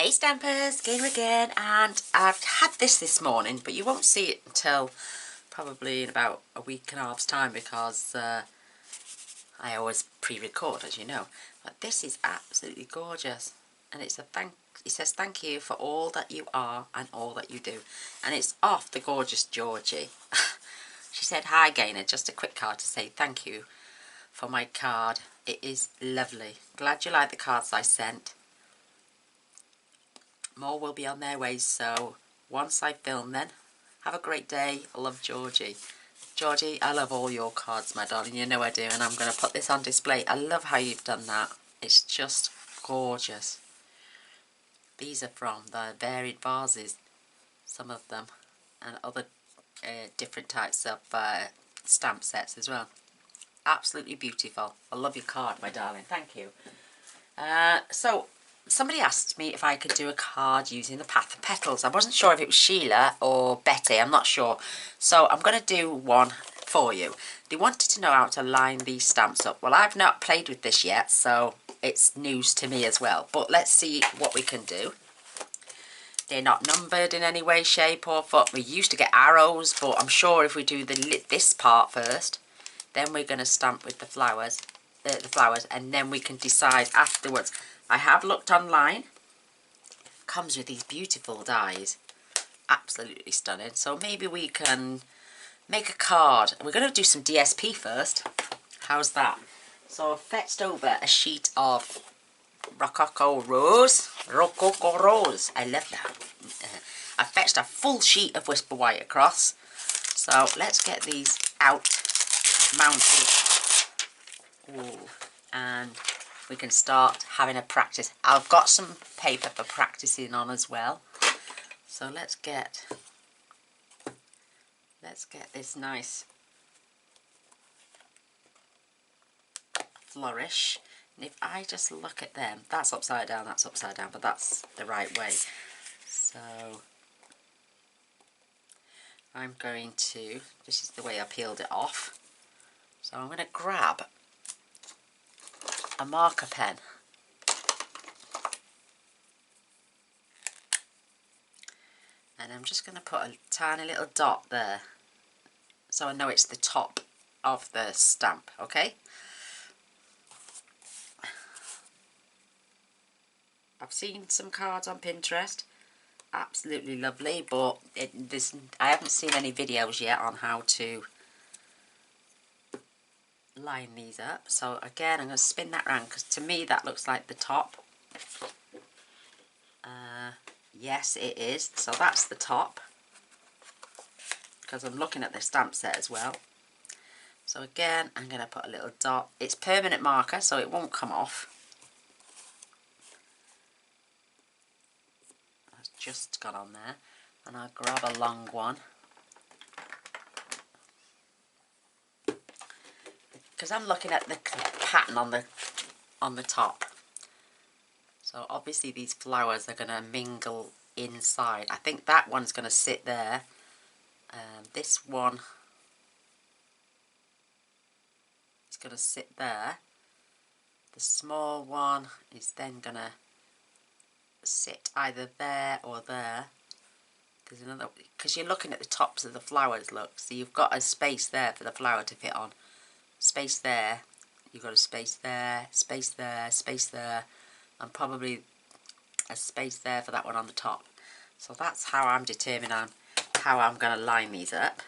Hey Stampers, Gaynor again, and I've had this morning, but you won't see it until probably in about a week and a half's time because I always pre-record, as you know. But this is absolutely gorgeous, and it says thank you for all that you are and all that you do, and it's off the gorgeous Georgie. She said, "Hi Gaynor, just a quick card to say thank you for my card. It is lovely. Glad you like the cards I sent. More will be on their way, so once I film then, have a great day. I love Georgie." Georgie, I love all your cards, my darling. You know I do, and I'm going to put this on display. I love how you've done that. It's just gorgeous. These are from the varied vases, some of them, and other different types of stamp sets as well. Absolutely beautiful. I love your card, my darling. Thank you. So somebody asked me if I could do a card using the Path of Petals. I wasn't sure if it was Sheila or Betty, I'm not sure. So I'm going to do one for you. They wanted to know how to line these stamps up. Well, I've not played with this yet, so it's news to me as well. But let's see what we can do. They're not numbered in any way, shape or form. We used to get arrows, but I'm sure if we do this part first, then we're going to stamp with the flowers, and then we can decide afterwards. I have looked online. Comes with these beautiful dies. Absolutely stunning. So maybe we can make a card. We're going to do some DSP first. How's that? So I've fetched over a sheet of Rococo Rose. Rococo Rose. I love that. I fetched a full sheet of Whisper White across. So let's get these out, mounted. Ooh. And we can start having a practice. I've got some paper for practicing on as well. So let's get this nice flourish. And if I just look at them, that's upside down, but that's the right way. So I'm going to, this is the way I peeled it off. So I'm going to grab a marker pen. And I'm just going to put a tiny little dot there, so I know it's the top of the stamp, okay? I've seen some cards on Pinterest, absolutely lovely, but I haven't seen any videos yet on how to line these up. So again, I'm going to spin that round, because to me that looks like the top. Yes, it is. So that's the top, because I'm looking at the stamp set as well. So again, I'm going to put a little dot. It's permanent marker, so it won't come off. That's just got on there. And I'll grab a long one, because I'm looking at the pattern on the top. So obviously these flowers are going to mingle inside. I think that one's going to sit there. This one is going to sit there. The small one is then going to sit either there or there. There's another, because you're looking at the tops of the flowers, look. So you've got a space there for the flower to fit on. Space there. You've got a space there, space there, space there. And probably a space there for that one on the top. So that's how I'm determining how I'm going to line these up.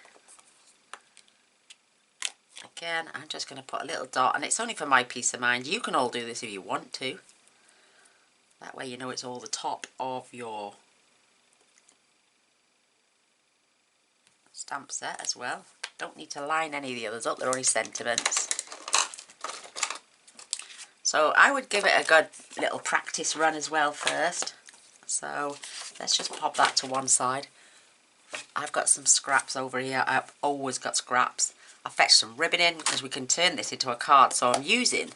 Again, I'm just going to put a little dot, and it's only for my peace of mind. You can all do this if you want to. That way you know it's all the top of your stamp set as well. Don't need to line any of the others up, they're only sentiments. So I would give it a good little practice run as well first. So let's just pop that to one side. I've got some scraps over here. I've always got scraps. I fetched some ribbon in because we can turn this into a card. So I'm using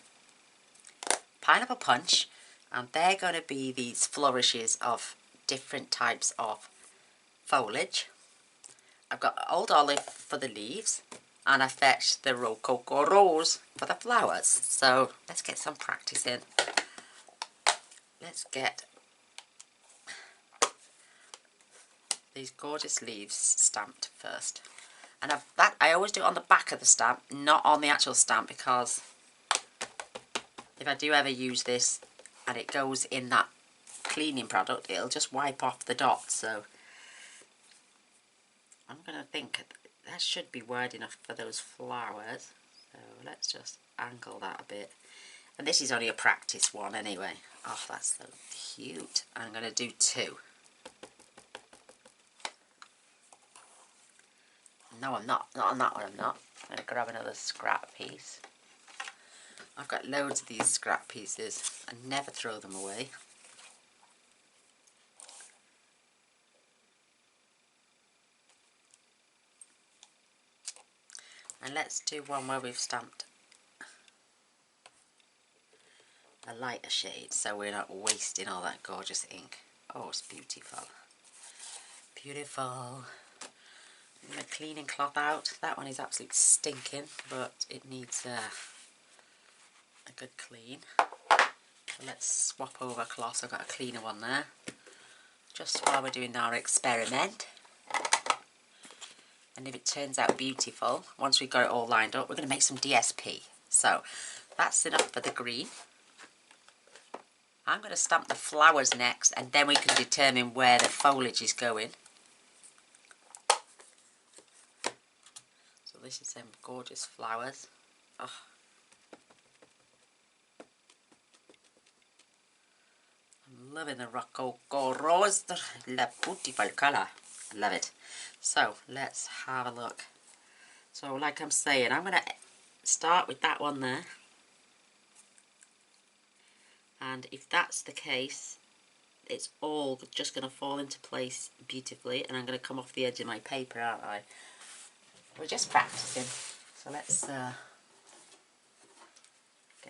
Pineapple Punch, and they're going to be these flourishes of different types of foliage. I've got Old Olive for the leaves, and I fetched the Rococo Rose for the flowers. So let's get some practice in. Let's get these gorgeous leaves stamped first. And I always do it on the back of the stamp, not on the actual stamp, because if I do ever use this and it goes in that cleaning product, it'll just wipe off the dots. So I'm going to think that should be wide enough for those flowers. So let's just angle that a bit. And this is only a practice one anyway. Oh, that's so cute. I'm going to do 2. No, I'm not. Not on that one, I'm not. I'm going to grab another scrap piece. I've got loads of these scrap pieces. I never throw them away. And let's do one where we've stamped a lighter shade, so we're not wasting all that gorgeous ink. Oh, it's beautiful. Beautiful. I'm going to cleaning cloth out. That one is absolutely stinking, but it needs a good clean. So let's swap over cloths. I've got a cleaner one there. Just while we're doing our experiment. And if it turns out beautiful, once we've got it all lined up, we're going to make some DSP. So that's enough for the green. I'm going to stamp the flowers next, and then we can determine where the foliage is going. So this is them gorgeous flowers. Oh. I'm loving the Rococo Rose. La beautiful colour. I love it. So let's have a look. So like I'm saying, I'm going to start with that one there. And if that's the case, it's all just going to fall into place beautifully. And I'm going to come off the edge of my paper, aren't I? We're just practicing. So let's get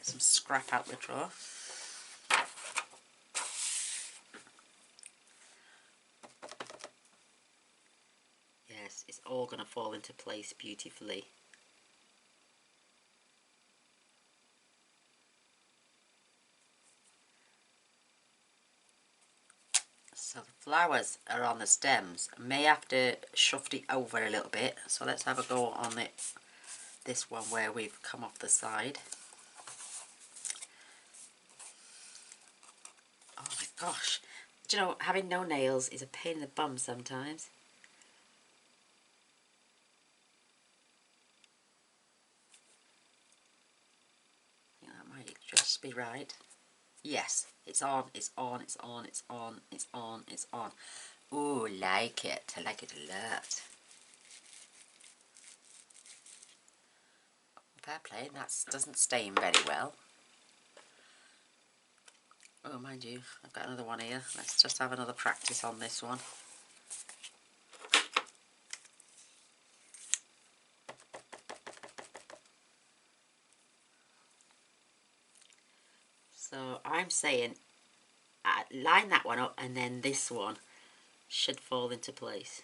some scrap out the drawer. Yes, it's all going to fall into place beautifully. So the flowers are on the stems. I may have to shuffle it over a little bit. So let's have a go on this one where we've come off the side. Oh my gosh. Do you know, having no nails is a pain in the bum sometimes. I think that might just be right. Yes, it's on, it's on, it's on, it's on, it's on, it's on. Ooh, like it. I like it a lot. Fair play, that doesn't stain very well. Oh, mind you, I've got another one here. Let's just have another practice on this one. So I'm saying line that one up, and then this one should fall into place.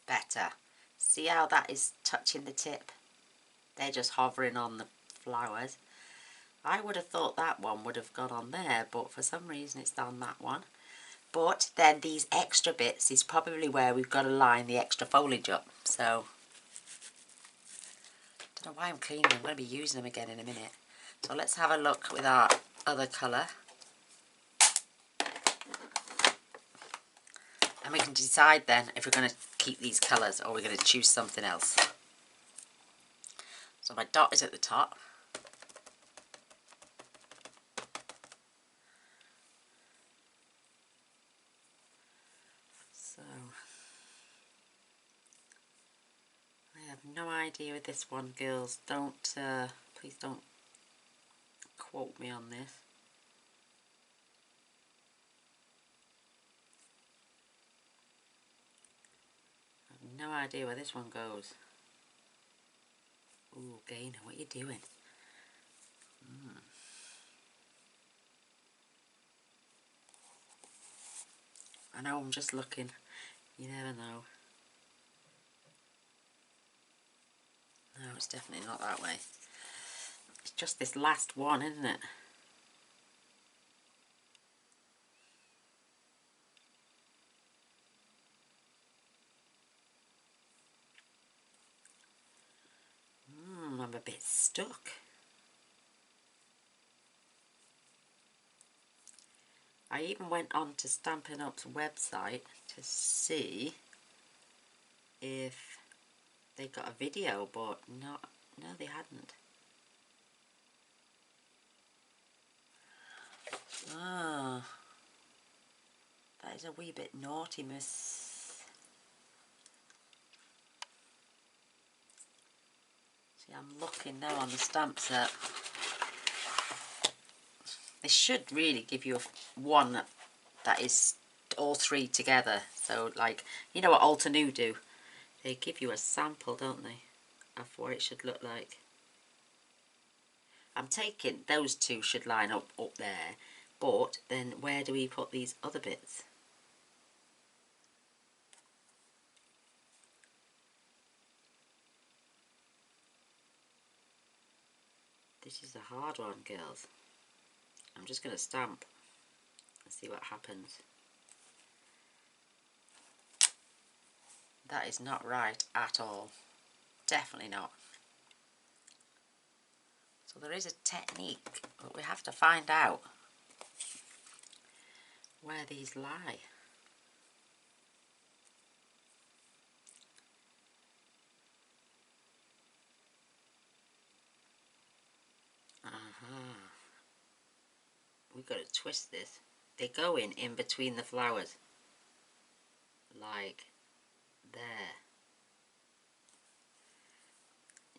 Better. See how that is touching the tip? They're just hovering on the flowers. I would have thought that one would have gone on there, but for some reason it's on that one. But then these extra bits is probably where we've got to line the extra foliage up. So, I don't know why I'm cleaning them. I'm going to be using them again in a minute. So let's have a look with our other colour. And we can decide then if we're going to keep these colours or we're going to choose something else. So my dot is at the top. So I have no idea with this one, girls. Please don't quote me on this. I have no idea where this one goes. Ooh, Gaynor, what are you doing? I know, I'm just looking. You never know. No, it's definitely not that way. It's just this last one, isn't it? I'm a bit stuck. I even went on to Stampin' Up's website to see if they got a video, but no, they hadn't. Ah, that is a wee bit naughty, miss. See, I'm looking now on the stamp set. They should really give you one that is all three together. So, like, you know what Altenew do? They give you a sample, don't they, of what it should look like. I'm taking those two should line up there, but then where do we put these other bits? This is a hard one, girls. I'm just going to stamp and see what happens. That is not right at all. Definitely not. So there is a technique, but we have to find out where these lie. We've got to twist this. They go in between the flowers. Like there.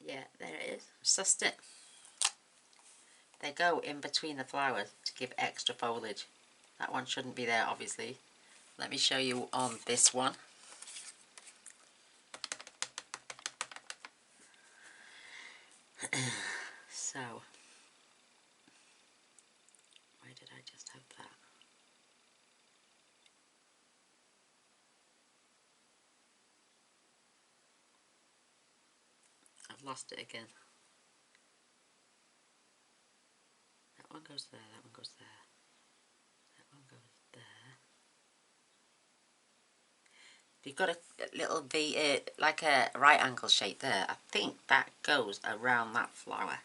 Yeah, there it is. Sussed it. They go in between the flowers to give extra foliage. That one shouldn't be there, obviously. Let me show you on this one. So, where did I just have that? I've lost it again. That one goes there, that one goes there. That one goes there. You've got a little V, like a right angle shape there. I think that goes around that flower.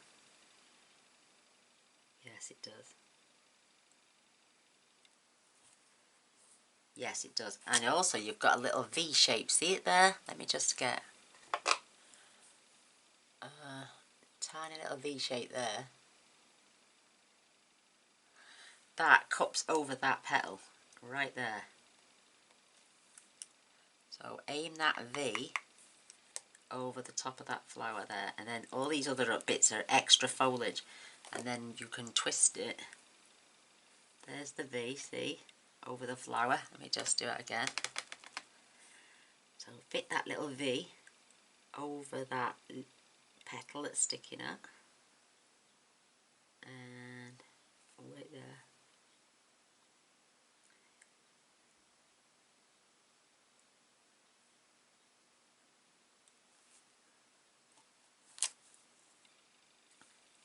Yes, it does. Yes, it does. And also you've got a little V shape. See it there? Let me just get a tiny little V shape there. That cups over that petal right there. So aim that V over the top of that flower there, and then all these other bits are extra foliage, and then you can twist it. There's the V, see, over the flower. Let me just do it again. So fit that little V over that petal that's sticking up, and right there.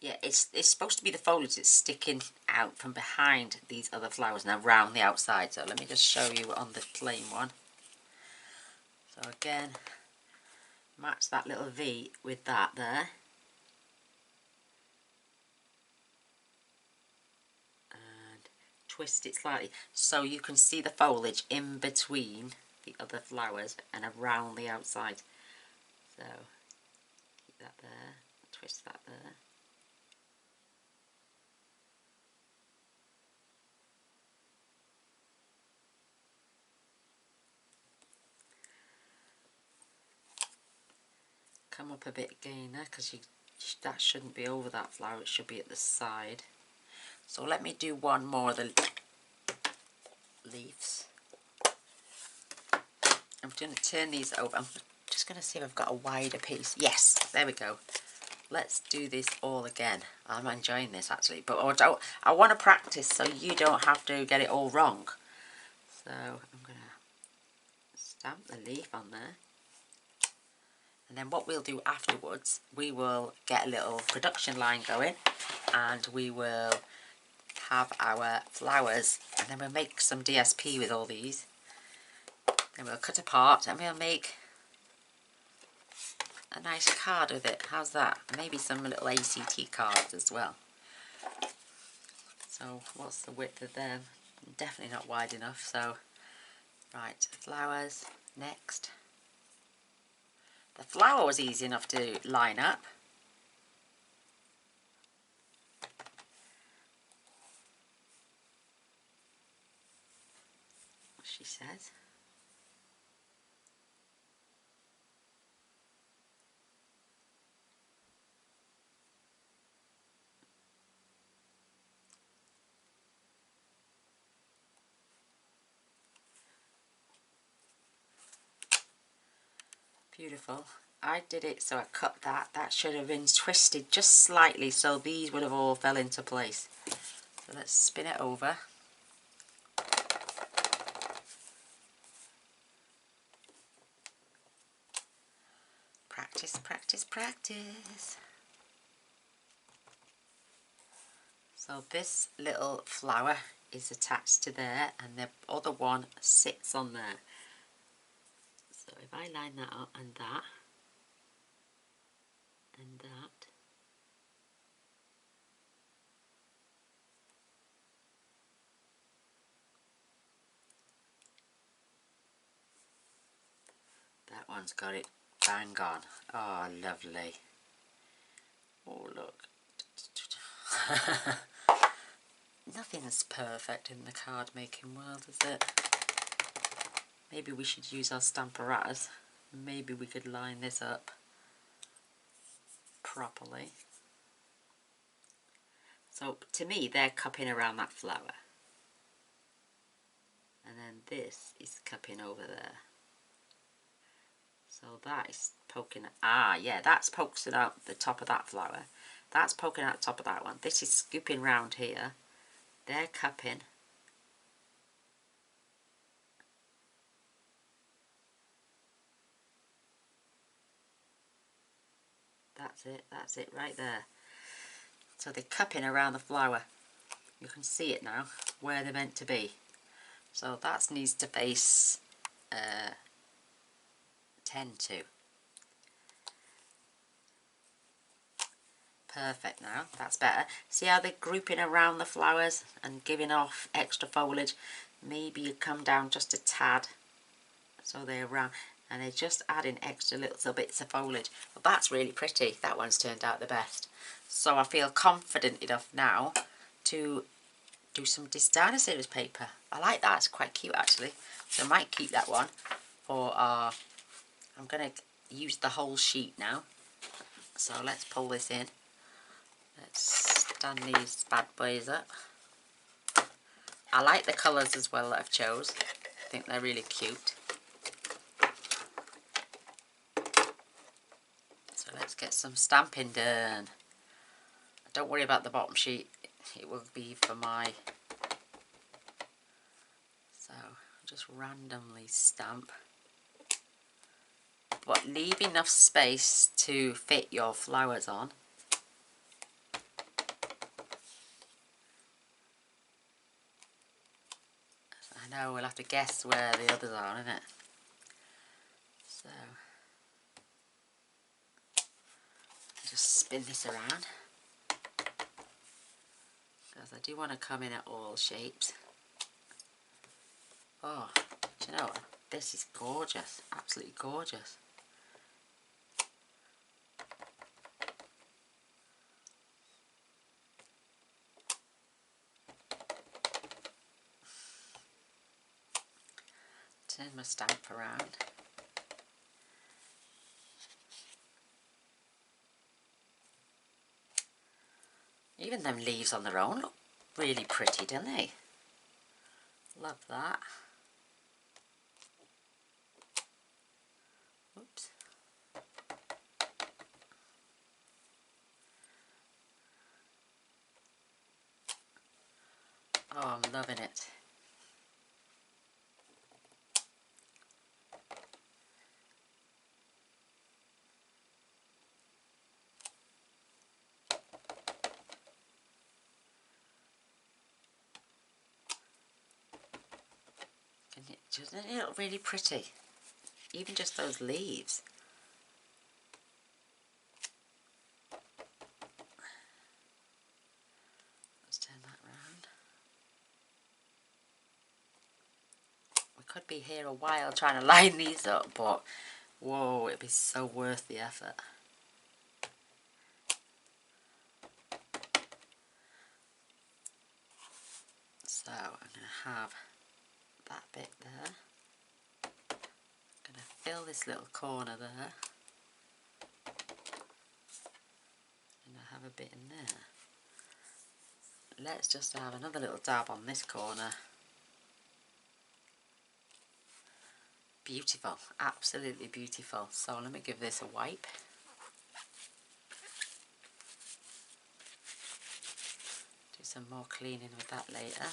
Yeah, it's supposed to be the foliage that's sticking out from behind these other flowers and around the outside. So let me just show you on the plain one. So again, match that little V with that there. And twist it slightly so you can see the foliage in between the other flowers and around the outside. So keep that there, twist that there. Come up a bit gainer, because that shouldn't be over that flower, it should be at the side. So let me do one more of the leaves. I'm going to turn these over. I'm just going to see if I've got a wider piece. Yes, there we go. Let's do this all again. I'm enjoying this actually, but I want to practice so you don't have to get it all wrong. So I'm going to stamp the leaf on there. And then what we'll do afterwards, we will get a little production line going, and we will have our flowers, and then we'll make some DSP with all these. Then we'll cut apart and we'll make a nice card with it. How's that? Maybe some little ACT cards as well. So what's the width of them? Definitely not wide enough. So right, flowers next. The flower was easy enough to line up. She says. Beautiful. I did it so I cut that. That should have been twisted just slightly so these would have all fell into place. So let's spin it over. Practice, practice, practice. So this little flower is attached to there and the other one sits on there. So if I line that up and that, and that, that one's got it bang on. Oh, lovely. Oh, look. Nothing's perfect in the card making world, is it? Maybe we should use our Stamparatus. Maybe we could line this up properly. So to me they're cupping around that flower. And then this is cupping over there. So that is poking, yeah, that's poking out the top of that flower. That's poking out the top of that one. This is scooping round here. They're cupping. That's it right there. So they're cupping around the flower. You can see it now, where they're meant to be. So that needs to face 10 to. Perfect now, that's better. See how they're grouping around the flowers and giving off extra foliage? Maybe you come down just a tad, so they're around, and they're just adding extra little bits of foliage. But that's really pretty. That one's turned out the best. So I feel confident enough now to do some Distana series paper. I like that, it's quite cute actually. So I might keep that one for our, I'm going to use the whole sheet now. So let's pull this in. Let's stand these bad boys up. I like the colours as well that I've chose. I think they're really cute. So let's get some stamping done. Don't worry about the bottom sheet. It will be for my... So just randomly stamp. But leave enough space to fit your flowers on. I know we'll have to guess where the others are, isn't it? So just spin this around because I do want to come in at all shapes. Oh, do you know what? This is gorgeous, absolutely gorgeous. Turn my stamp around. Even them leaves on their own look really pretty, don't they? Love that. Oops. Oh, I'm loving it. Doesn't it look really pretty? Even just those leaves. be here a while trying to line these up, but whoa, it'd be so worth the effort. So I'm going to have that bit there. I'm going to fill this little corner there. And I have a bit in there. Let's just have another little dab on this corner. Beautiful, absolutely beautiful. So let me give this a wipe. Do some more cleaning with that later.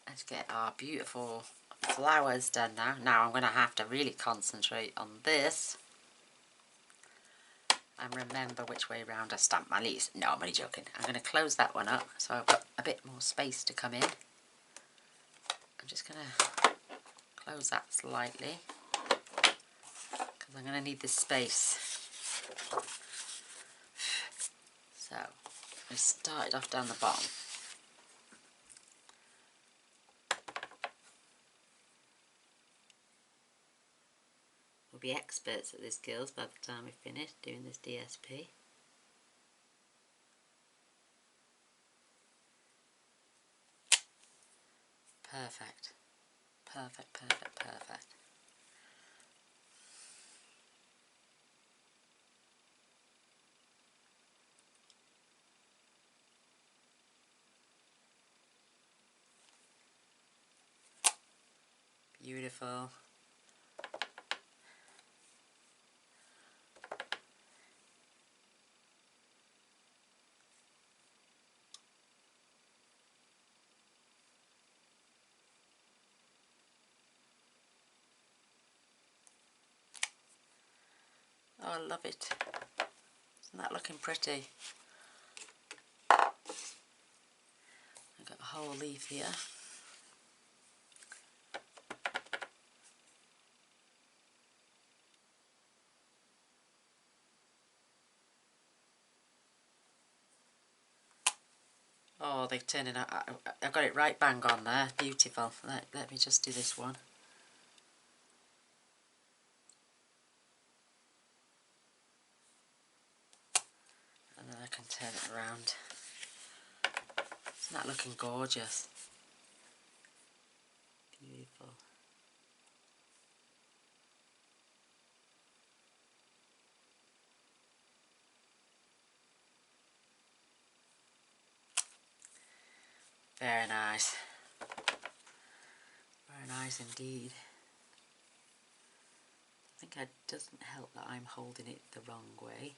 Let's get our beautiful flowers done now. Now I'm going to have to really concentrate on this and remember which way round I stamp my leaves. No, I'm only joking. I'm going to close that one up so I've got a bit more space to come in. I'm just going to close that slightly because I'm going to need this space. So we started off down the bottom. We'll be experts at this, girls, by the time we finish doing this DSP. Perfect. Perfect, perfect, perfect. Beautiful. Oh, I love it. Isn't that looking pretty? I've got a whole leaf here. Oh, they're turning out. I've got it right bang on there. Beautiful. Let me just do this one. And then I can turn it around. Isn't that looking gorgeous? Beautiful. Very nice. Very nice indeed. I think it doesn't help that I'm holding it the wrong way.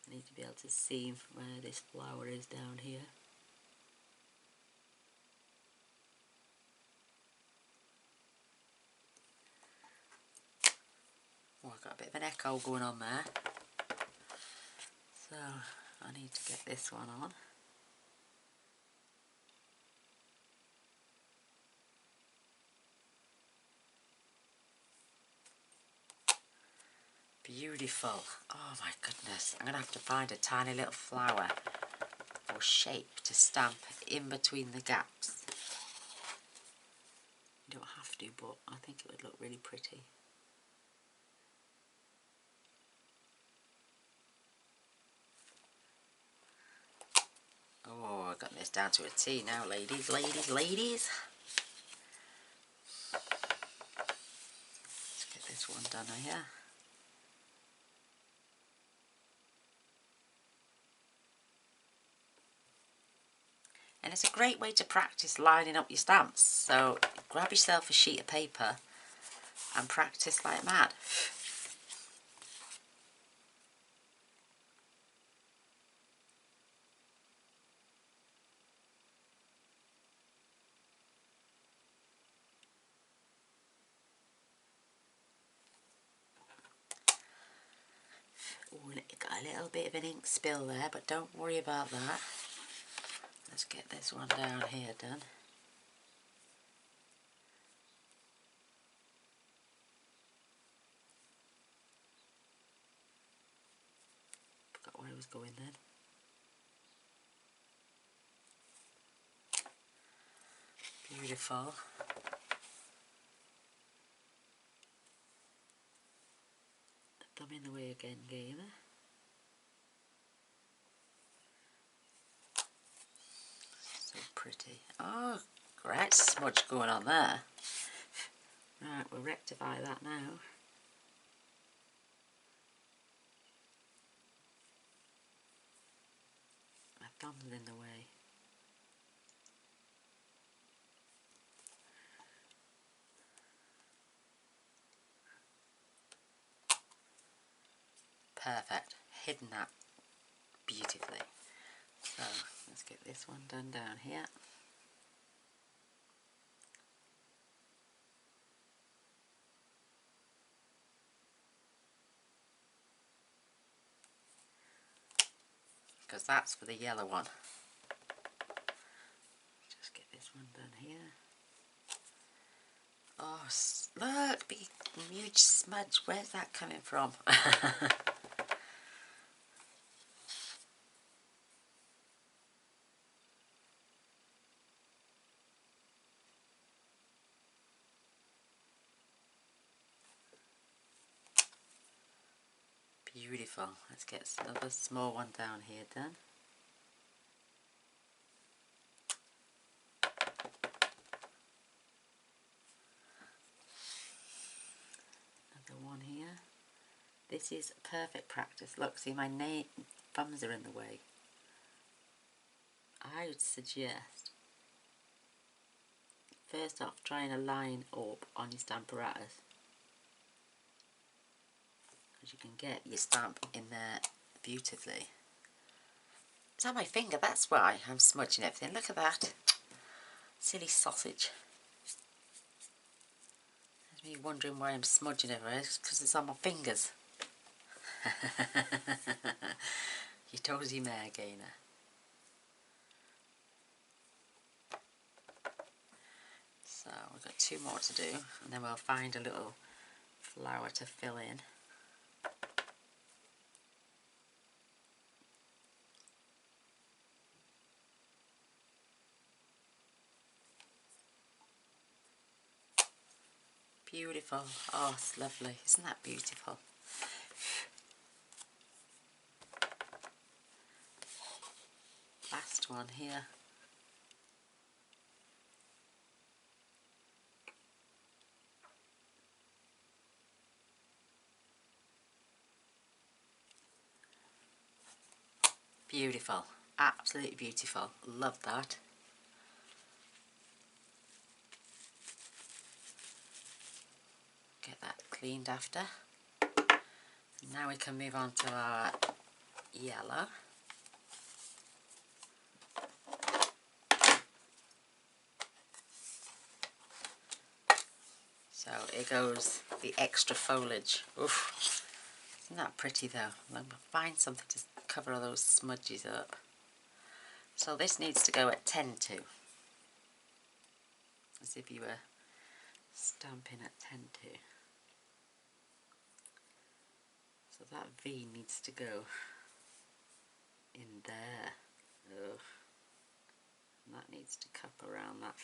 I need to be able to see where this flower is down here. Oh, I've got a bit of an echo going on there. So I need to get this one on. Beautiful. Oh my goodness. I'm going to have to find a tiny little flower or shape to stamp in between the gaps. You don't have to, but I think it would look really pretty. Oh, I've got this down to a T now, ladies, ladies, ladies. Let's get this one done here. And it's a great way to practice lining up your stamps. So grab yourself a sheet of paper and practice like mad. Oh, it got a little bit of an ink spill there, but don't worry about that. Let's get this one down here done. Forgot where I was going then. Beautiful. Thumb in the way again, Gaynor. So pretty. Oh, great smudge going on there. Right, we'll rectify that now. My thumb's in the way. Perfect. Hidden that beautifully. So let's get this one done down here. Because that's for the yellow one. Just get this one done here. Oh, look, big huge smudge. Where's that coming from? Beautiful. Let's get another small one down here done. Another one here. This is perfect practice. Look, see my thumbs are in the way. I would suggest first off trying to line up on your Stamparatus, because you can get your stamp in there beautifully. It's on my finger, that's why I'm smudging everything. Look at that. Silly sausage. There's me wondering why I'm smudging everywhere. It's because it's on my fingers. You dozy mare, Gaynor. So we've got two more to do, and then we'll find a little flower to fill in. Beautiful. Oh, it's lovely. Isn't that beautiful? Last one here. Beautiful. Absolutely beautiful. Love that. Get that cleaned after. Now we can move on to our yellow. So it goes the extra foliage. Oof. Isn't that pretty though? I'm going to find something to cover all those smudges up. So this needs to go at 10-2. As if you were stamping at 10-2. So that V needs to go in there. Ugh. And that needs to cup around that.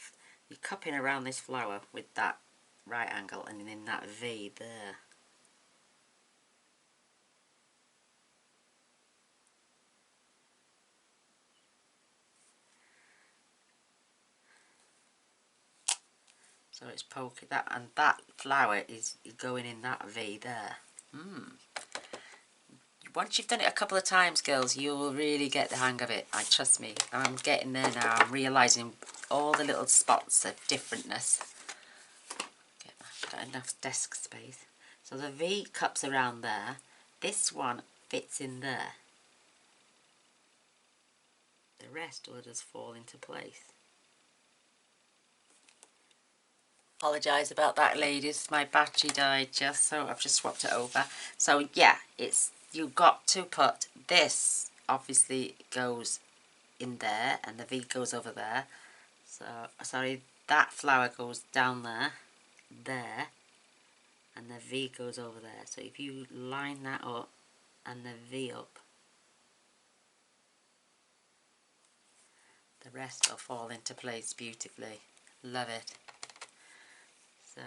You're cupping around this flower with that right angle and then that V there. So it's poking that, and that flower is going in that V there. Once you've done it a couple of times, girls, you will really get the hang of it. Trust me, I'm getting there now. I'm realising all the little spots of differentness. Got enough desk space. So the V cups around there. This one fits in there. The rest will just fall into place. Apologise about that, ladies. My battery died just, so I've just swapped it over. So yeah, you've got to put this, obviously goes in there and the V goes over there. So sorry, that flower goes down there, and the V goes over there. So if you line that up and the V up, the rest will fall into place beautifully. Love it. So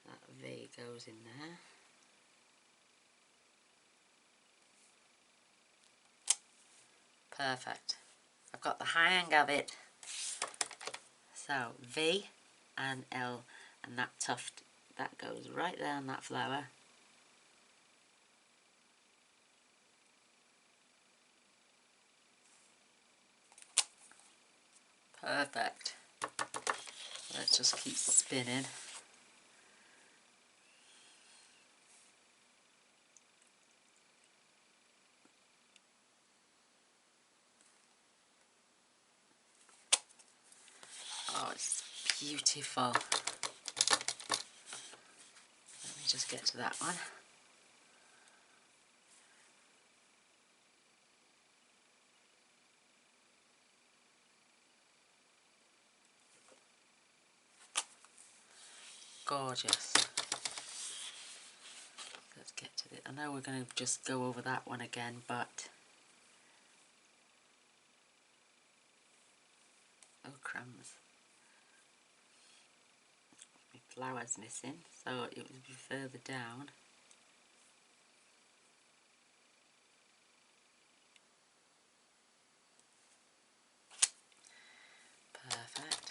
that V goes in there. Perfect. I've got the hang of it. So V and L, and that tuft, that goes right there on that flower. Perfect. Let's just keep spinning. Oh, it's beautiful. Let me just get to that one. Gorgeous. Let's get to it. I know we're going to just go over that one again, but oh crumbs. My flower's missing, so it would be further down. Perfect.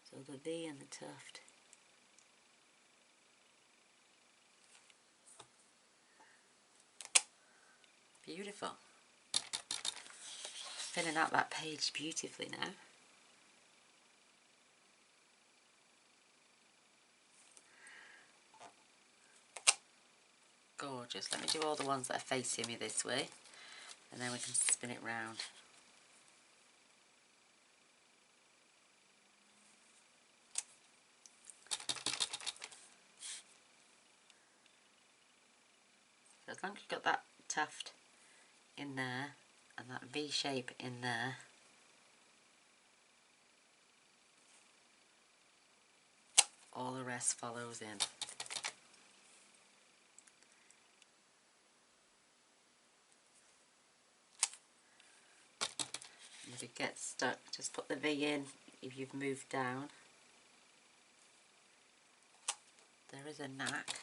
So the V and the tuft. Beautiful. Filling out that page beautifully now. Gorgeous. Let me do all the ones that are facing me this way, and then we can spin it round. So as long as you've got that tuft in there and that V shape in there, all the rest follows in. And if it gets stuck, just put the V in if you've moved down. There is a knack.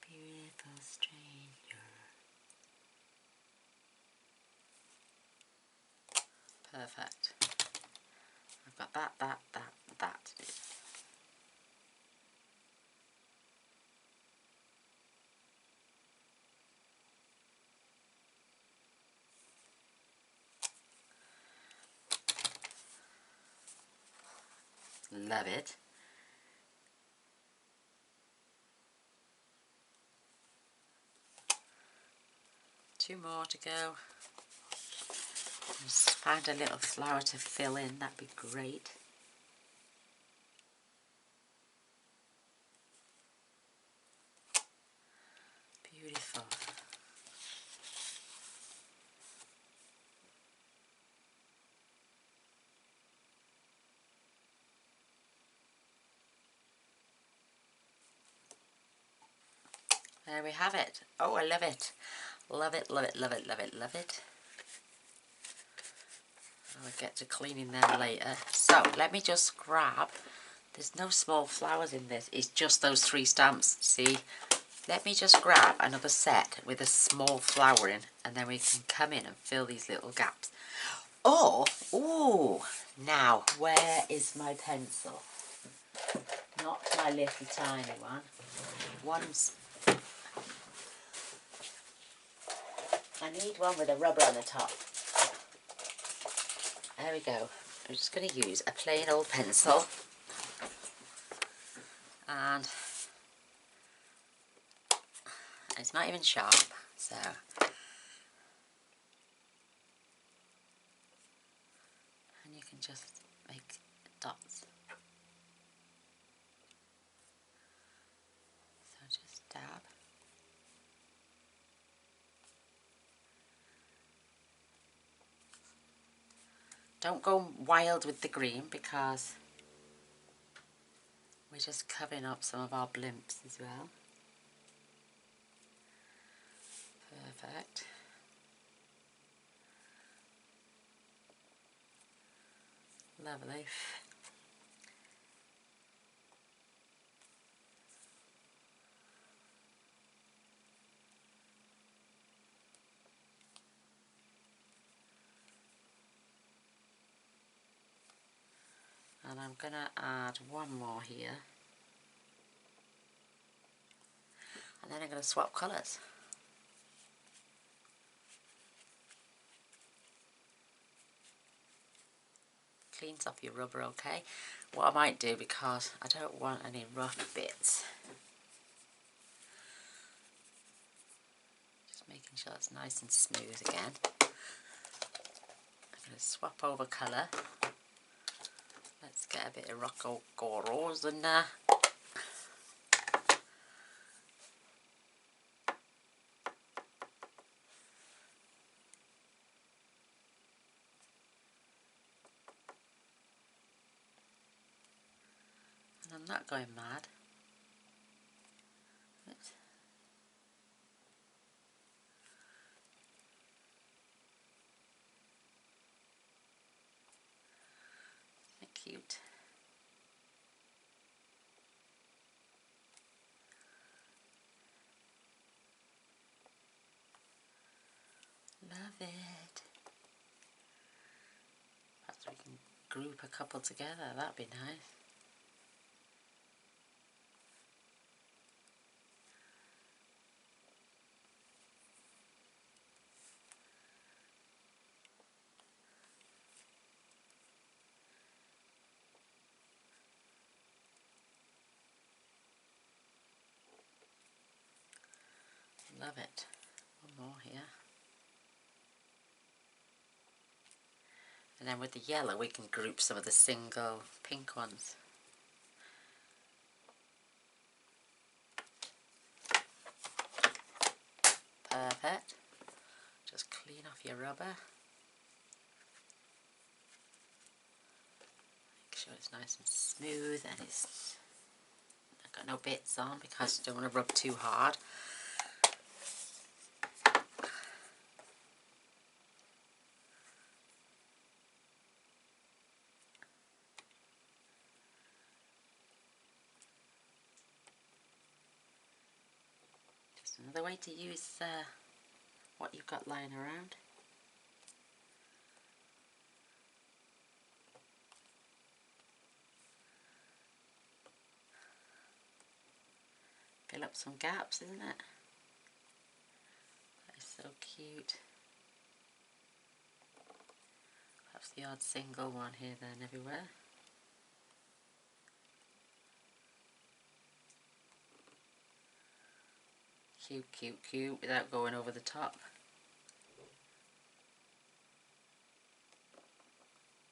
Beautiful stranger. Perfect. I've got that to do. Love it. Two more to go. Just find a little flower to fill in, that'd be great. Beautiful. There we have it. Oh, I love it. Love it, love it, love it, love it, love it. I'll get to cleaning them later. So, let me just grab, there's no small flowers in this, it's just those 3 stamps, see? Let me just grab another set with a small flower in, and then we can come in and fill these little gaps. Or, ooh, now, where is my pencil? Not my little tiny one. One's, I need one with a rubber on the top. There we go. I'm just going to use a plain old pencil, and it's not even sharp, so and you can just make dots. So just dab. Don't go wild with the green because We're just covering up some of our blimps as well. Perfect. Lovely. And I'm going to add one more here. And then I'm going to swap colours. Cleans off your rubber okay. What I might do, because I don't want any rough bits, just making sure it's nice and smooth again. I'm going to swap over colour. Let's get a bit of Rocco Goros in there. And I'm not going mad. Oops. They're cute. Love it. Perhaps we can group a couple together, that'd be nice. Love it. One more here. And then with the yellow we can group some of the single pink ones. Perfect. Just clean off your rubber. Make sure it's nice and smooth and it's got no bits on, because you don't want to rub too hard. Just another way to use what you've got lying around. Fill up some gaps, isn't it? That is so cute. Perhaps the odd single one here, there and everywhere. Cute, cute, cute, without going over the top.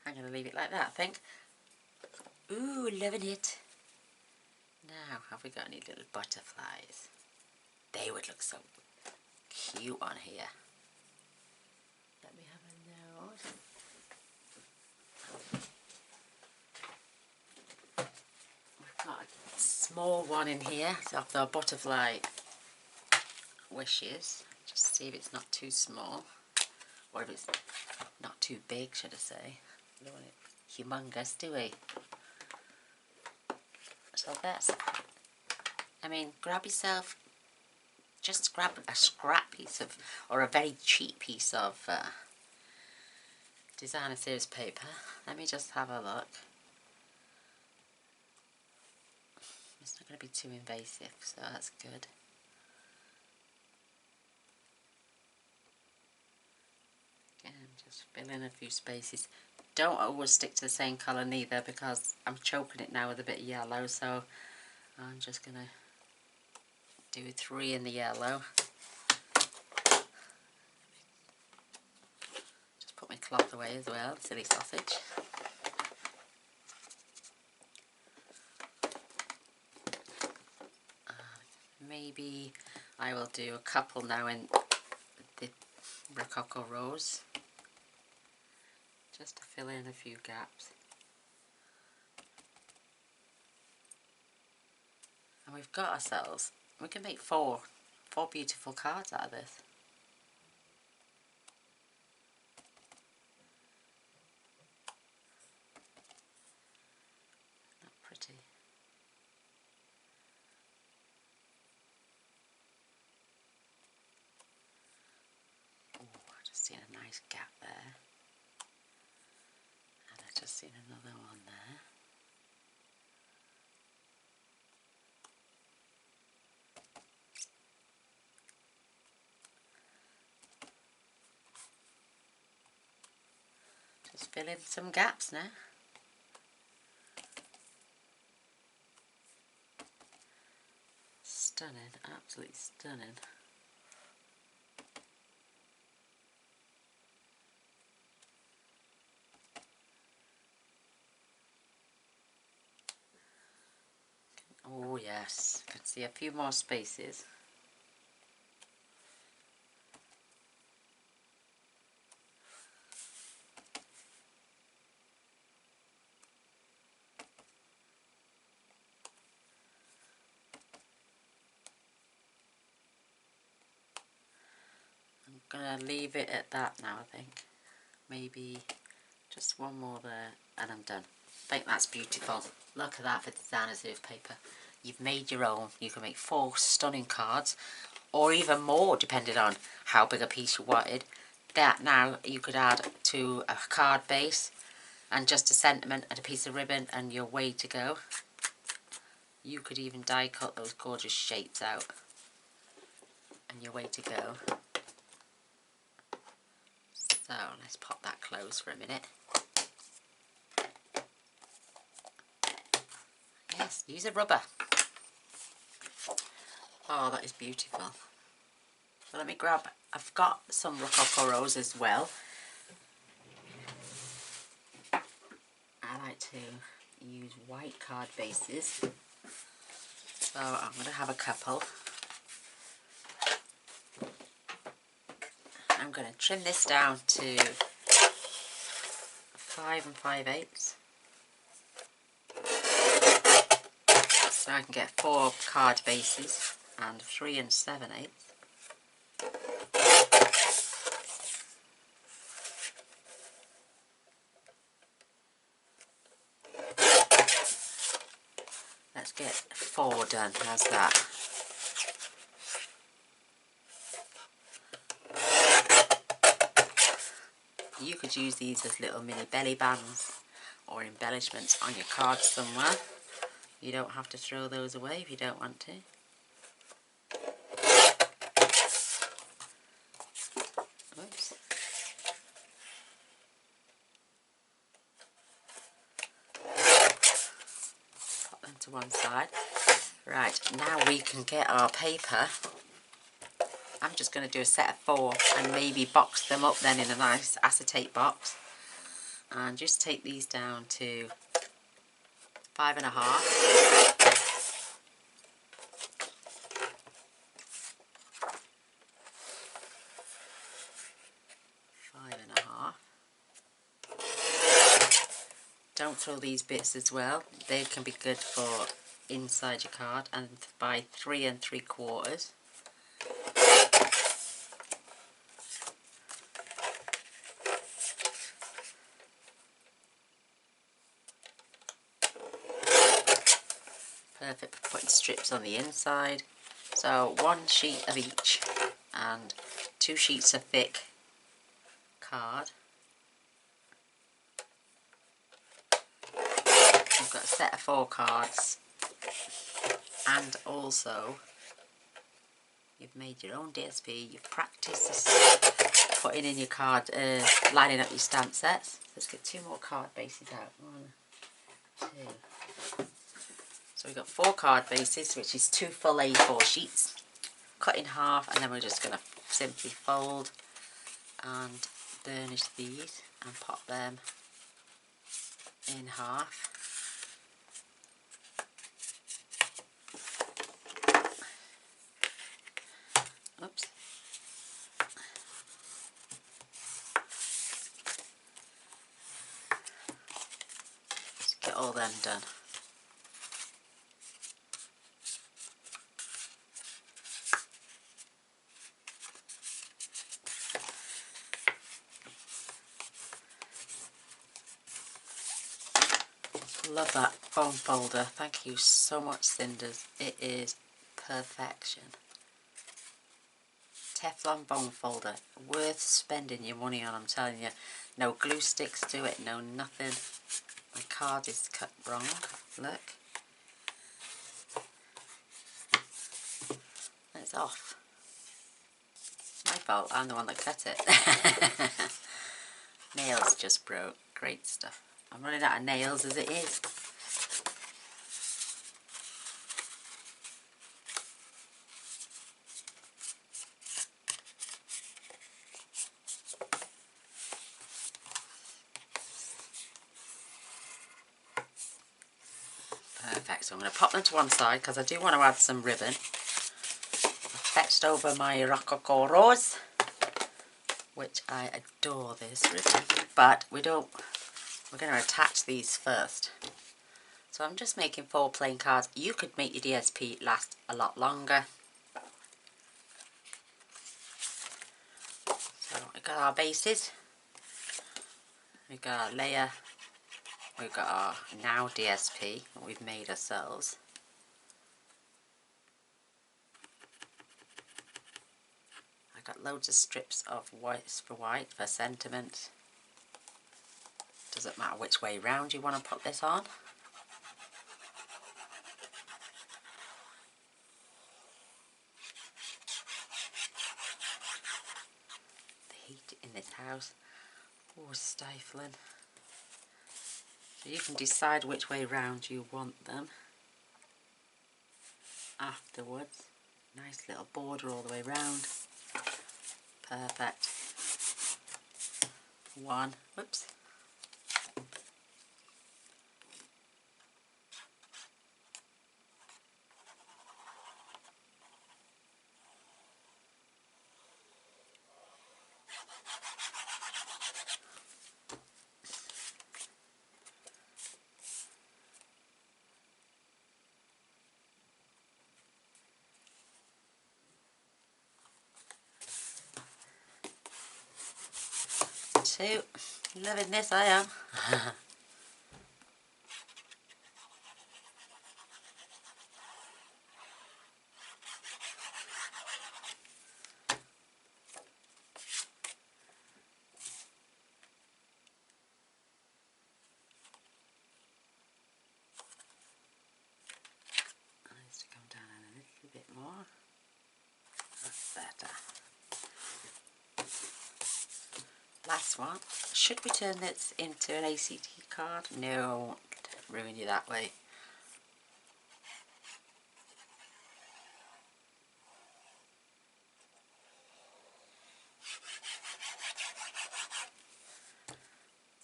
I'm going to leave it like that, I think. Ooh, loving it. Now, have we got any little butterflies? They would look so cute on here. Let me have a nose. We've got a small one in here, so of the butterfly wishes. Just see if it's not too small, or if it's not too big, should I say. We don't want it humongous, do we? So that's, I mean, grab yourself, just grab a scrap piece of, or a very cheap piece of designer series paper. Let me just have a look. It's not going to be too invasive, so that's good. Again, just fill in a few spaces. Don't always stick to the same colour neither, because I'm choking it now with a bit of yellow, so I'm just going to do 3 in the yellow. Just put my cloth away as well, silly sausage. Maybe I will do a couple now in the Rococo Rose, just to fill in a few gaps. And we've got ourselves, we can make four beautiful cards out of this. Not pretty. Oh, I just seen a nice gap there. And I just seen another one there. Just fill in some gaps now. Stunning, absolutely stunning. Oh yes, I can see a few more spaces. I'm gonna leave it at that now, I think. Maybe just one more there and I'm done. I think that's beautiful. Look at that for designer's earth paper. You've made your own. You can make 4 stunning cards, or even more depending on how big a piece you wanted. That now you could add to a card base and just a sentiment and a piece of ribbon and you're way to go. You could even die cut those gorgeous shapes out and you're way to go. So let's pop that closed for a minute. Yes, use a rubber. Oh, that is beautiful. So let me grab, I've got some Rococo Rose as well. I like to use white card bases. So I'm going to have a couple. I'm going to trim this down to 5 5/8. So I can get 4 card bases and 3 7/8. Let's get 4 done, how's that? You could use these as little mini belly bands or embellishments on your cards somewhere. You don't have to throw those away if you don't want to. Oops. Pop them to one side. Right, now we can get our paper. I'm just going to do a set of 4 and maybe box them up then in a nice acetate box. And just take these down to 5 1/2. 5 1/2. Don't throw these bits as well. They can be good for inside your card. And by 3 3/4. Perfect for putting strips on the inside. So 1 sheet of each and 2 sheets of thick card. You've got a set of 4 cards and also you've made your own DSP, you've practiced this, putting in your card, lining up your stamp sets. Let's get 2 more card bases out. 1, 2. So we've got 4 card bases, which is 2 full A4 sheets, cut in half, and then we're just going to simply fold and burnish these and pop them in half. Oops. Just get all them done. Love that foam folder. Thank you so much, Cinders. It is perfection. Teflon bone folder. Worth spending your money on, I'm telling you. No glue sticks to it, no nothing. My card is cut wrong. Look. It's off. It's my fault. I'm the one that cut it. Nails just broke. Great stuff. I'm running out of nails as it is. Perfect. So I'm going to pop them to one side because I do want to add some ribbon. I fetched over my Rococo Rose, which I adore this ribbon, but we're going to attach these first. So I'm just making 4 plain cards. You could make your DSP last a lot longer. So we've got our bases, we've got our layer, we've got our now DSP that we've made ourselves. I've got loads of strips of whites for white for sentiment. Doesn't matter which way round you want to put this on. The heat in this house, oh, stifling. So you can decide which way round you want them afterwards. Nice little border all the way round. Perfect. One, whoops. 2. Loving this, I am. Needs to come down a little bit more. That's better. Last one. Should we turn this into an ACT card? No, I won't ruin you that way.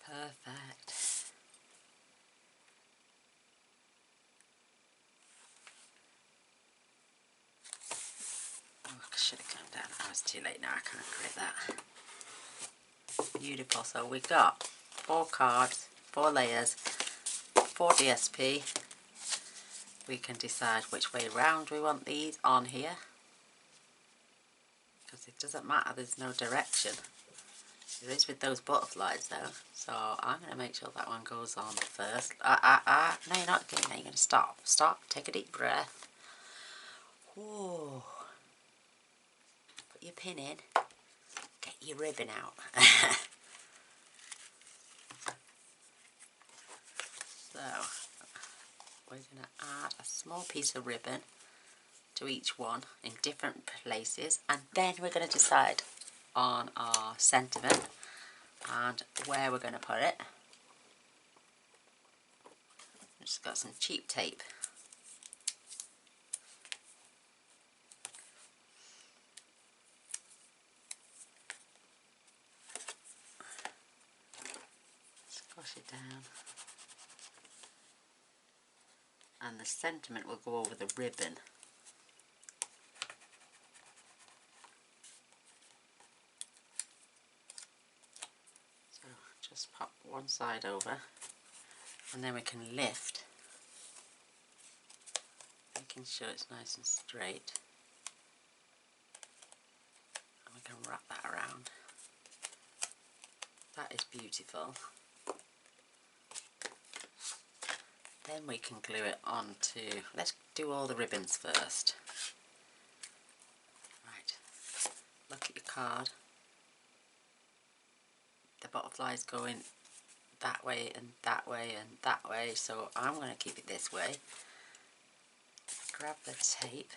Perfect. Oh, I should have come down. I was too late now. I can't grip that. Beautiful. So we got 4 cards, 4 layers, 4 DSP. We can decide which way round we want these on here, because it doesn't matter, there's no direction. There is with those butterflies though, so I'm going to make sure that one goes on first. No, you're not doing that. You're going to stop. Stop, take a deep breath. Ooh. Put your pin in, get your ribbon out. So we're going to add a small piece of ribbon to each one in different places, and then we're going to decide on our sentiment and where we're going to put it. I've just got some cheap tape. Squash it down. And the sentiment will go over the ribbon. So just pop one side over, and then we can lift, making sure it's nice and straight, and we can wrap that around. That is beautiful. Then we can glue it onto, let's do all the ribbons first. Right, look at your card. The butterfly's going that way and that way and that way, so I'm going to keep it this way. Grab the tape.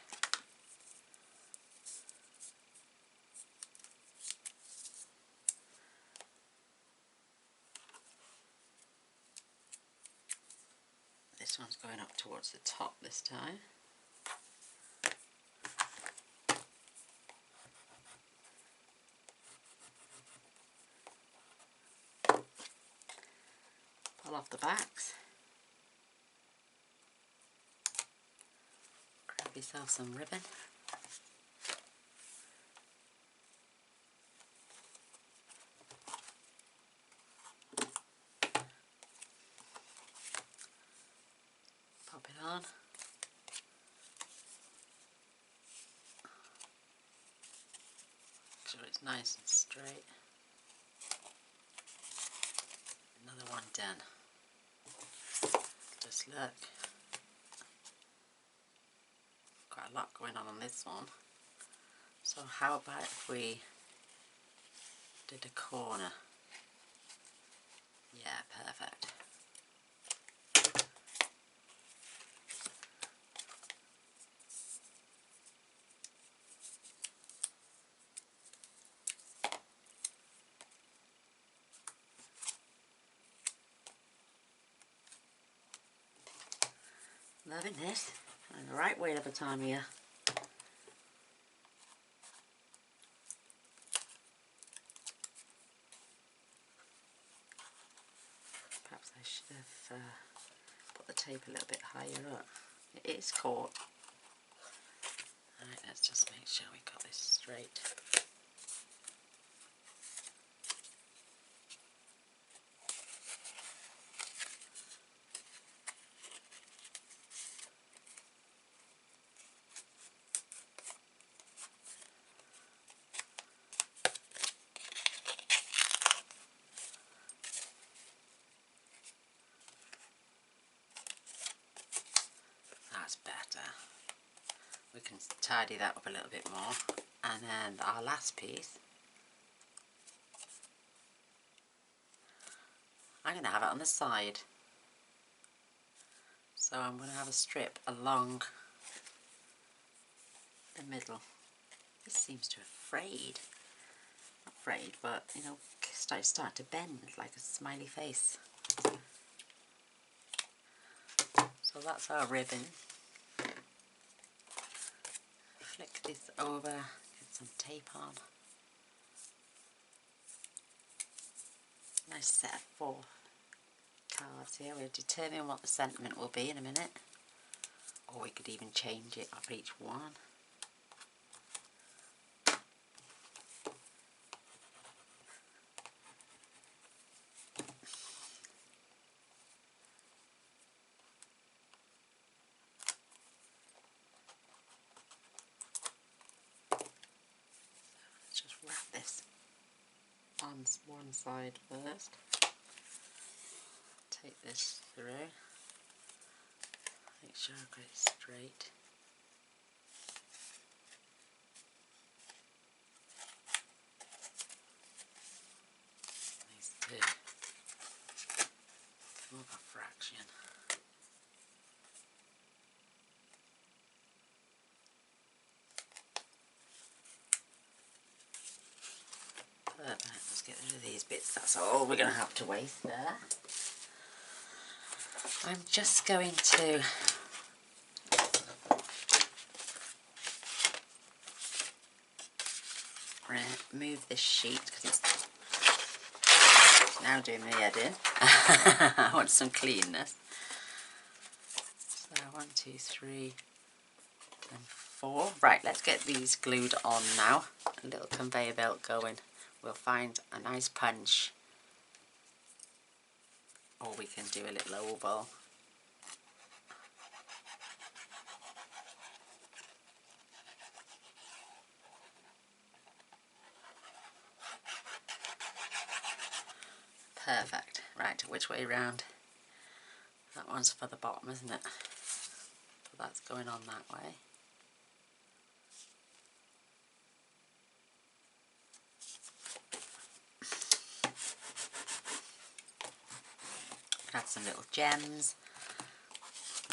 This one's going up towards the top this time. Pull off the backs. Grab yourself some ribbon. Pop it on. Make sure it's nice and straight. Another one done. Just look. Quite a lot going on this one. So how about if we did a corner? Yeah, perfect. Loving this. And the right weight of the time here. Perhaps I should have put the tape a little bit higher up. It is caught. Alright, let's just make sure we got this straight. That's better. We can tidy that up a little bit more. And then our last piece, I'm going to have it on the side. So I'm going to have a strip along the middle. This seems to have frayed. Not frayed, but you know, start to bend like a smiley face. So that's our ribbon. Flick this over, get some tape on. Nice set of 4 cards here. We'll determine what the sentiment will be in a minute. Or we could even change it up each one. Let's just wrap this on one side first. Take this through. Make sure I've got it straight. These two. Come up a fraction. Perfect. Let's get rid of these bits. That's all we're going to have to waste there. I'm just going to remove this sheet because it's now doing my head in. I want some cleanness. So 1, 2, 3 and 4. Right, let's get these glued on now. A little conveyor belt going. We'll find a nice punch, or we can do a little oval. Perfect. Right, which way round? That one's for the bottom, isn't it? So that's going on that way. Add some little gems.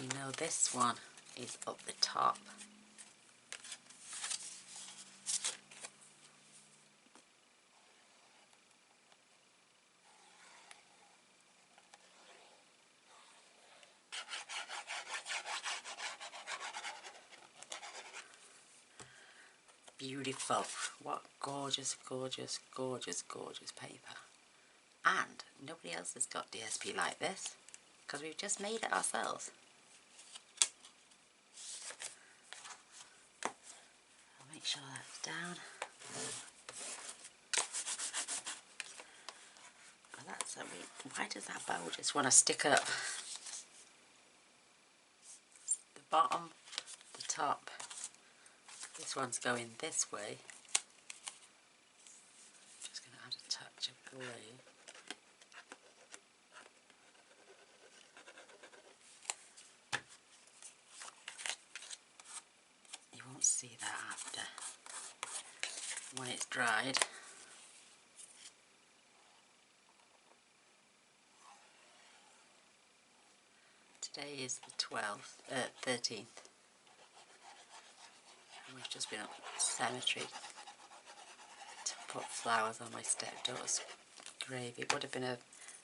You know this one is up the top. Beautiful. What gorgeous, gorgeous, gorgeous, gorgeous paper. And nobody else has got DSP like this, because we've just made it ourselves. I'll make sure that's down. Oh, that's a why does that bow just want to stick up? The bottom, the top. This one's going this way. Just going to add a touch of grey. You won't see that after, when it's dried. Today is the 13th. And we've just been up to the cemetery to put flowers on my stepdaughter's grave. It would have been her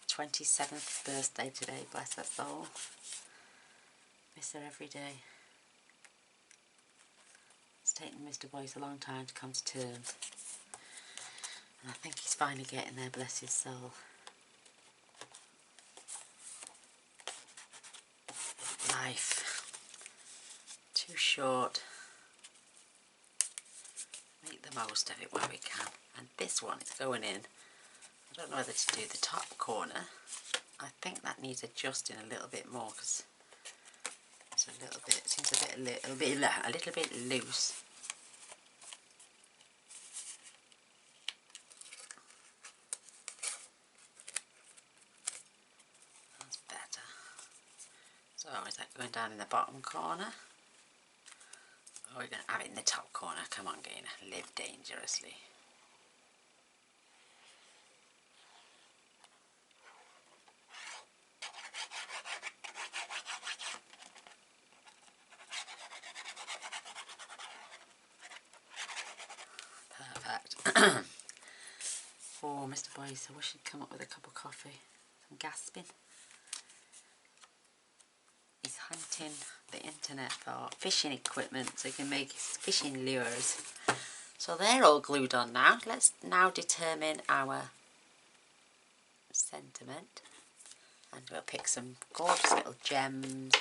27th birthday today, bless her soul. Miss her every day. It's taken Mr. Boyce a long time to come to terms. And I think he's finally getting there, bless his soul. Life. Too short. Make the most of it while we can. And this one is going in. I don't know whether to do the top corner. I think that needs adjusting a little bit more because it's a little bit, it seems a little bit loose. That's better. So is that going down in the bottom corner? Or are we going to have it in the top corner? Come on, Gainer, live dangerously. Perfect. Oh, Mr. Boyce, I wish he'd come up with a cup of coffee. I'm gasping. He's hunting the internet for fishing equipment so he can make his fishing lures. So they're all glued on now. Let's now determine our sentiment. And we'll pick some gorgeous little gems.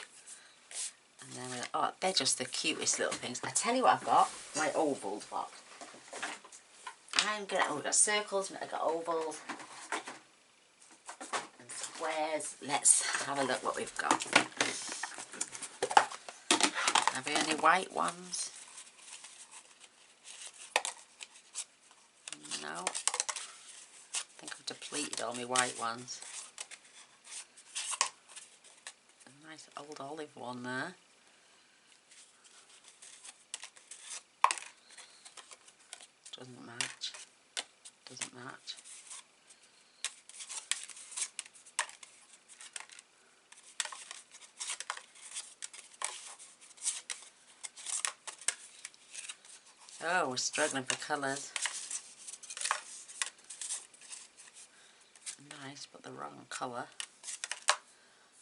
And then we'll, oh, they're just the cutest little things. I tell you what I've got, my ovals box. I'm gonna, oh, we've got circles, I've got ovals and squares. Let's have a look what we've got. Have we any white ones? No. I think I've depleted all my white ones. A nice old olive one there. Doesn't match. Doesn't match. Oh, we're struggling for colours. Nice, but the wrong colour.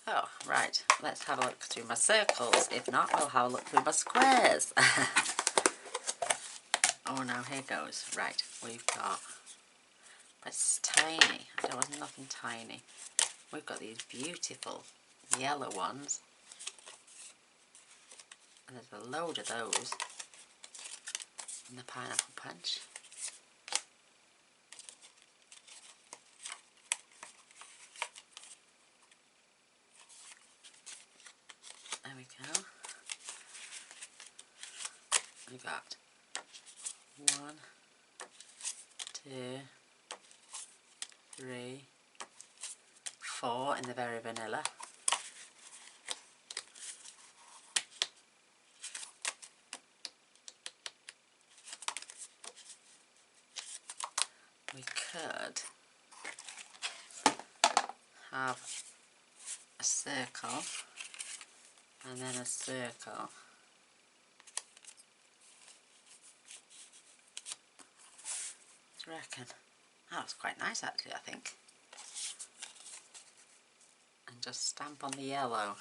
Oh, right. Let's have a look through my circles. If not, we'll have a look through my squares. Oh, now here goes. Right, we've got... It's tiny. There was nothing tiny. We've got these beautiful yellow ones. And there's a load of those. And the pineapple punch. There we go. We got 1, 2, 3, 4 in the very vanilla. could have a circle and then a circle. What do you reckon? That was quite nice actually, I think. And just stamp on the yellow.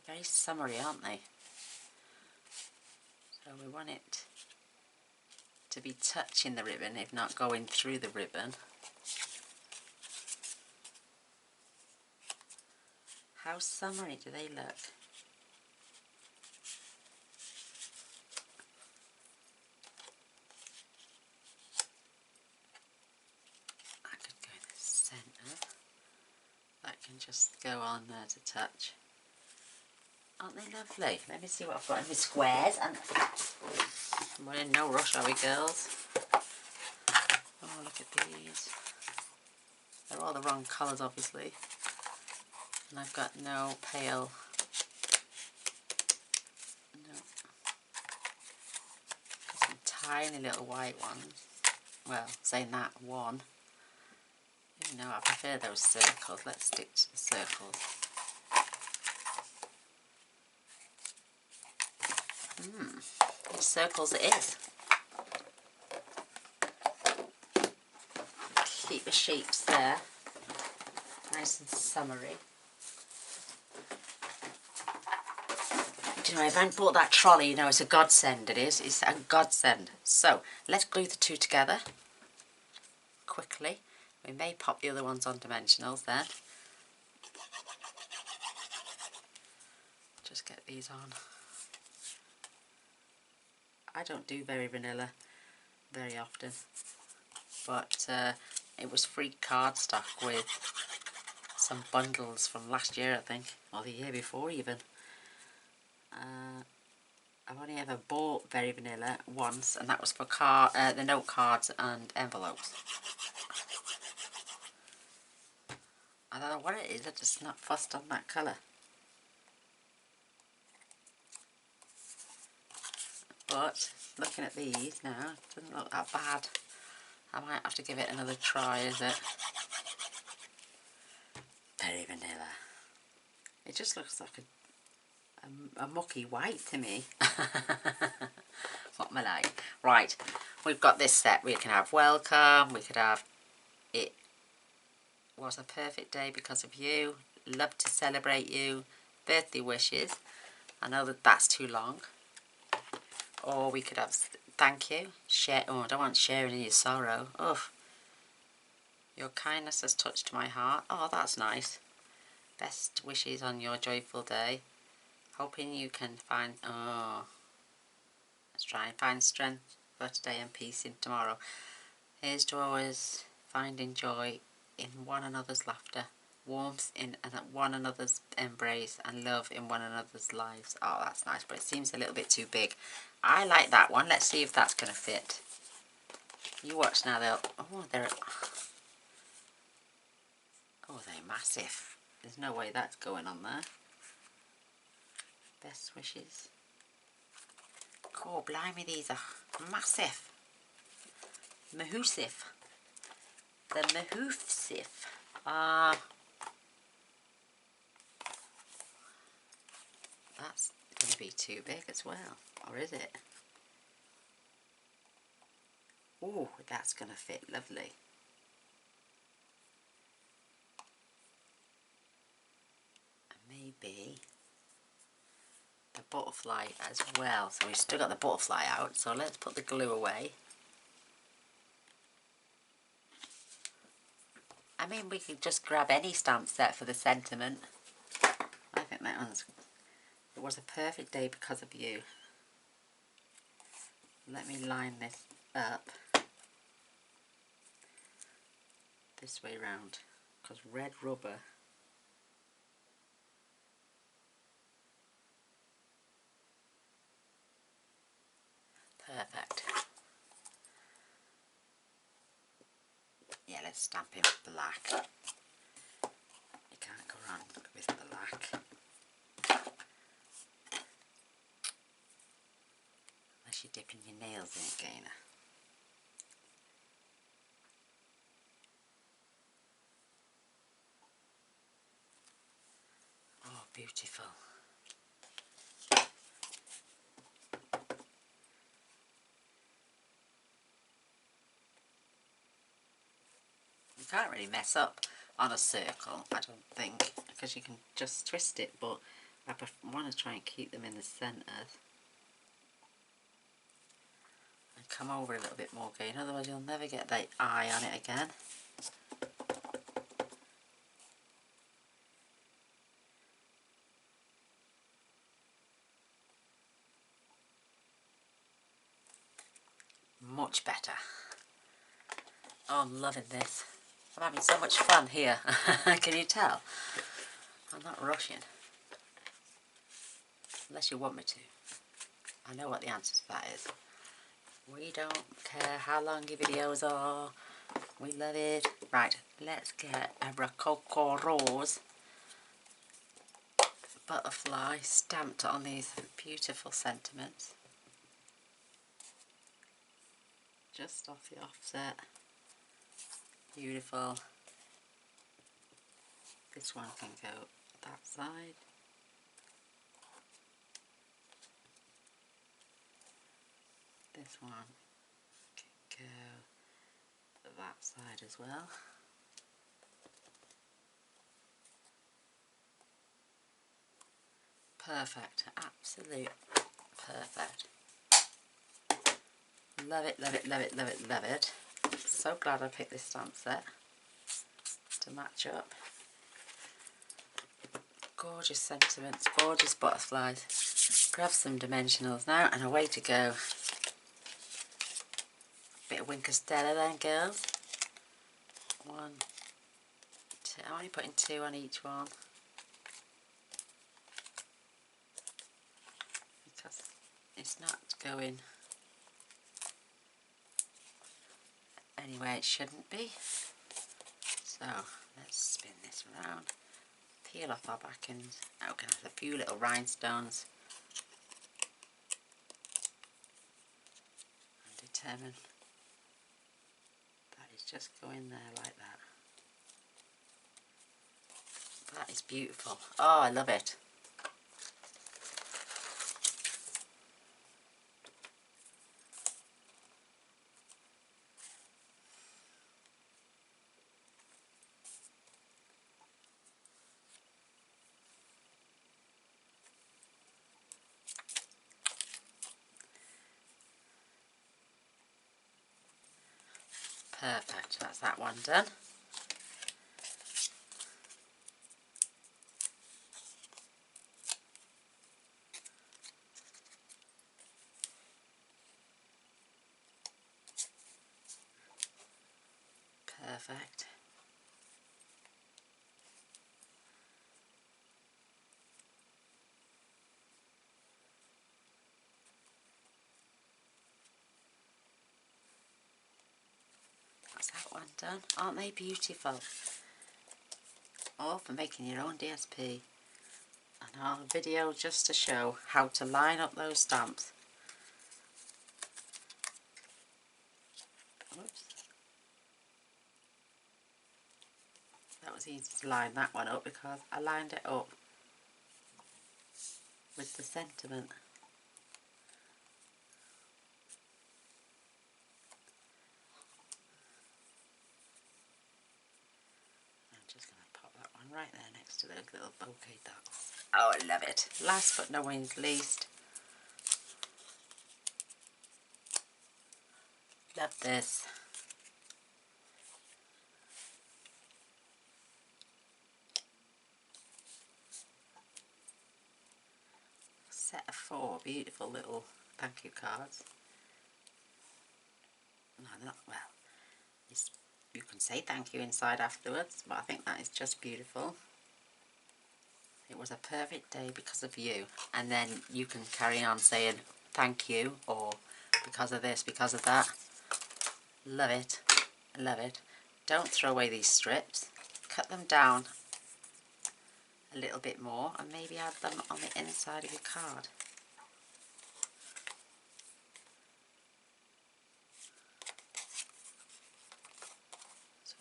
They're very summery, aren't they? So we want it to be touching the ribbon, if not going through the ribbon. How summery do they look? I could go in the centre. That can just go on there to touch. Aren't they lovely? Let me see what I've got in my squares. And we're in no rush, are we, girls? Oh, look at these. They're all the wrong colours, obviously. And I've got no pale. No. Got some tiny little white ones. Well, saying that, one. No, I prefer those circles. Let's stick to the circles. These circles it is. Keep the shapes there. Nice and summery. Do you know, if I hadn't bought that trolley, you know, it's a godsend it is. It's a godsend. So, let's glue the two together. Quickly. We may pop the other ones on dimensionals then. Just get these on. I don't do very vanilla very often, but it was free cardstock with some bundles from last year, I think, or the year before even. I've only ever bought Very Vanilla once, and that was for the note cards and envelopes. I don't know what it is, I'm just not fussed on that colour. But looking at these now, it doesn't look that bad. I might have to give it another try, is it? Very Vanilla. It just looks like a mucky white to me. What am I like? Right, we've got this set. We can have welcome, we could have it was a perfect day because of you, love to celebrate you, birthday wishes. I know that that's too long. Or we could have thank you, share. Oh, I don't want sharing in your sorrow. Oh, your kindness has touched my heart. Oh, that's nice. Best wishes on your joyful day. Hoping you can find. Oh, let's try and find strength for today and peace in tomorrow. Here's to always finding joy in one another's laughter, warmth in one another's embrace, and love in one another's lives. Oh, that's nice, but it seems a little bit too big. I like that one. Let's see if that's going to fit. You watch now. They're massive. There's no way that's going on there. Best wishes. Oh, blimey, these are massive. Mahoosif. The Mahoosif. That's going to be too big as well. Or is it? Oh, that's going to fit lovely. And maybe the butterfly as well. So we've still got the butterfly out. So let's put the glue away. I mean, we could just grab any stamp set for the sentiment. I think that one's... It was a perfect day because of you. Let me line this up this way round, because red rubber perfect. Yeah, let's stamp in black. You can't go wrong with black. dipping your nails in it, Gaynor. Oh, beautiful. You can't really mess up on a circle, I don't think, because you can just twist it, but I want to try and keep them in the centre. And come over a little bit more, Gaynor, otherwise you'll never get the eye on it again. Much better. Oh, I'm loving this. I'm having so much fun here. Can you tell? I'm not rushing. Unless you want me to. I know what the answer to that is. We don't care how long your videos are. We love it. Right, let's get a Rococo Rose butterfly stamped on these beautiful sentiments. Just off the offset. Beautiful. This one can go that side. This one can go that side as well. Perfect. Absolute perfect. Love it, love it, love it, love it, love it. So glad I picked this stamp set to match up. Gorgeous sentiments, gorgeous butterflies. Grab some dimensionals now and away to go. Bit of Wink Stella then, girls. 1, 2, I'm only putting 2 on each one. Because it's not going anywhere it shouldn't be. So let's spin this around. Peel off our back ends. Now we can have a few little rhinestones. And determine that is just going there like that. That is beautiful. Oh, I love it. Perfect, that's that one done. Perfect. That's that one done. Aren't they beautiful? All for making your own DSP. And our video just to show how to line up those stamps. Oops. That was easy to line that one up because I lined it up with the sentiment. I'm just going to pop that one right there next to those little bouquet dots. Oh, I love it. Last but no means least. Love this. Set of 4 beautiful little thank you cards. No, not well. You can say thank you inside afterwards, but I think that is just beautiful. It was a perfect day because of you, and then you can carry on saying thank you or because of this, because of that. Love it, love it. Don't throw away these strips. Cut them down a little bit more and maybe add them on the inside of your card.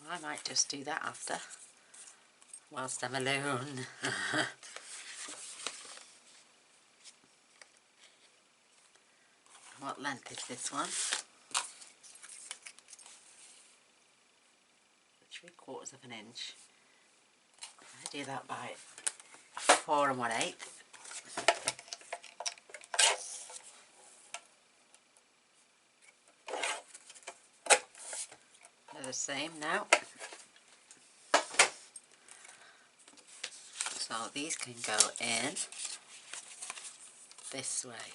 I might just do that after, whilst I'm alone. What length is this one? 3/4 of an inch. I do that by 4 1/8. They're the same now. So these can go in this way.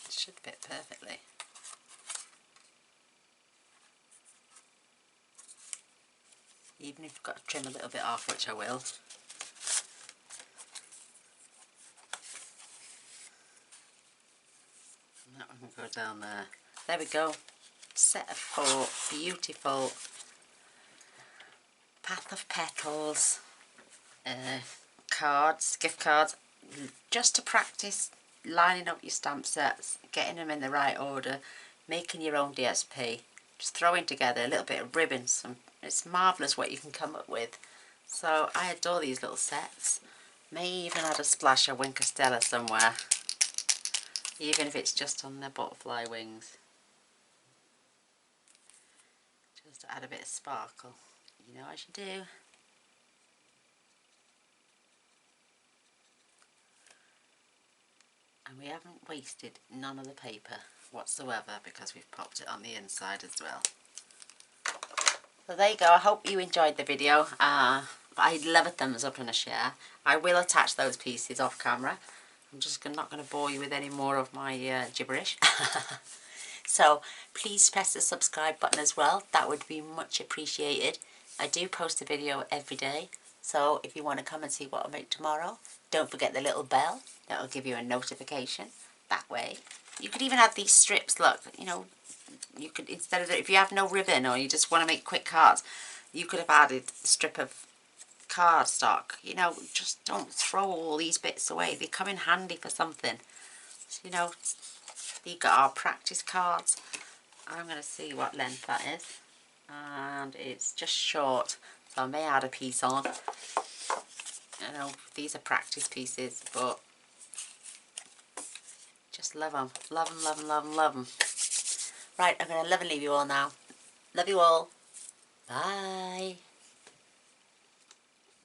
It should fit perfectly. Even if you've got to trim a little bit off, which I will. And that one can go down there. There we go. Set of 4 beautiful Path of Petals cards, gift cards, just to practice lining up your stamp sets, getting them in the right order, making your own DSP, just throwing together a little bit of ribbons. It's marvellous what you can come up with. So I adore these little sets. May even add a splash of Wink of Stella somewhere, even if it's just on the butterfly wings, just to add a bit of sparkle. You know, as you do. And we haven't wasted none of the paper whatsoever because we've popped it on the inside as well. So there you go. I hope you enjoyed the video. I'd love a thumbs up and a share. I will attach those pieces off camera. I'm just not going to bore you with any more of my gibberish. So please press the subscribe button as well. That would be much appreciated. I do post a video every day. So if you want to come and see what I make tomorrow, don't forget the little bell. That'll give you a notification that way. You could even add these strips, look, you know, you could, instead of, if you have no ribbon or you just want to make quick cards, you could have added a strip of cardstock. You know, just don't throw all these bits away. They come in handy for something. So, you know, you've got our practice cards. I'm going to see what length that is. And it's just short, so I may add a piece on. You know, these are practice pieces, but just love them. Love them, love them, love them, love them. Right, I'm going to love and leave you all now. Love you all. Bye.